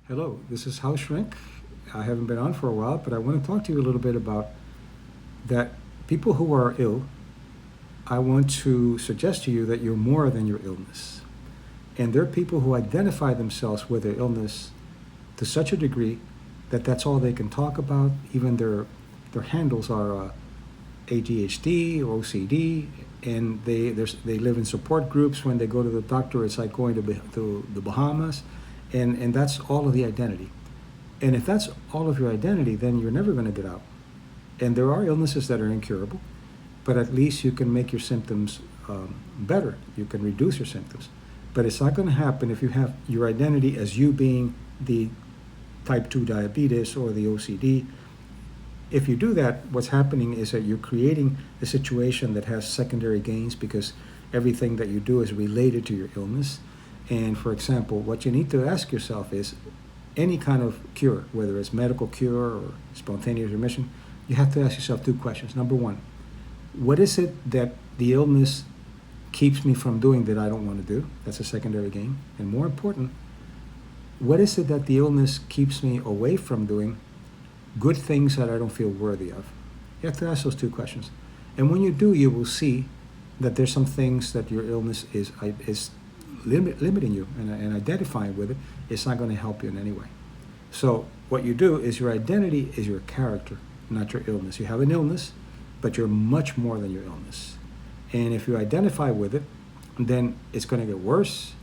Hello, this is House Shrink. I haven't been on for a while, but I want to talk to you a little bit about that people who are ill. I want to suggest to you that you're more than your illness. And there are people who identify themselves with their illness to such a degree that that's all they can talk about. Even their handles are ADHD or OCD, and they live in support groups. When they go to the doctor, it's like going to the Bahamas, and that's all of the identity. And if that's all of your identity, then you're never going to get out. And there are illnesses that are incurable, but at least you can make your symptoms better. You can reduce your symptoms. But it's not going to happen if you have your identity as you being the type 2 diabetes or the OCD. If you do that, what's happening is that you're creating a situation that has secondary gains because everything that you do is related to your illness. And for example, what you need to ask yourself is any kind of cure, whether it's medical cure or spontaneous remission, you have to ask yourself two questions. Number one, what is it that the illness keeps me from doing that I don't want to do? That's a secondary gain. And more important, what is it that the illness keeps me away from doing good things that I don't feel worthy of? You have to ask those two questions. And when you do, you will see that there's some things that your illness is limiting you, and identifying with it, it's not going to help you in any way. So what you do is your identity is your character, not your illness. You have an illness, but you're much more than your illness. And if you identify with it, then it's going to get worse.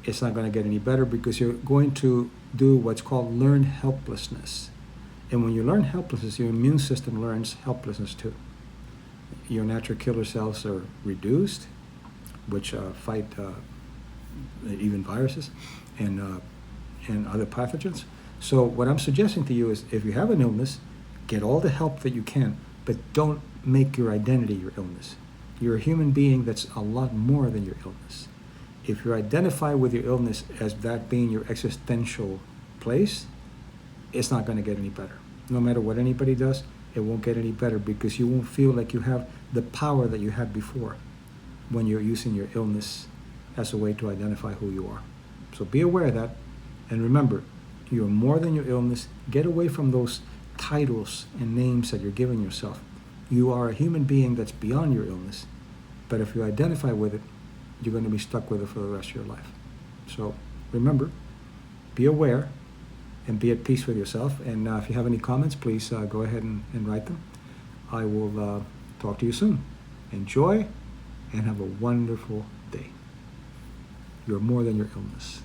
It's not going to get any better because you're going to do what's called learned helplessness. And when you learn helplessness, your immune system learns helplessness too. Your natural killer cells are reduced, which fight even viruses and other pathogens. So what I'm suggesting to you is if you have an illness, get all the help that you can, but don't make your identity your illness. You're a human being that's a lot more than your illness. If you identify with your illness as that being your existential place, it's not going to get any better. No matter what anybody does, it won't get any better because you won't feel like you have the power that you had before when you're using your illness as a way to identify who you are. So be aware of that, and remember, you're more than your illness. Get away from those titles and names that you're giving yourself. You are a human being that's beyond your illness, but if you identify with it, you're going to be stuck with it for the rest of your life. So remember, be aware and be at peace with yourself. And if you have any comments, please go ahead and write them. I will talk to you soon. Enjoy and have a wonderful day. You're more than your illness.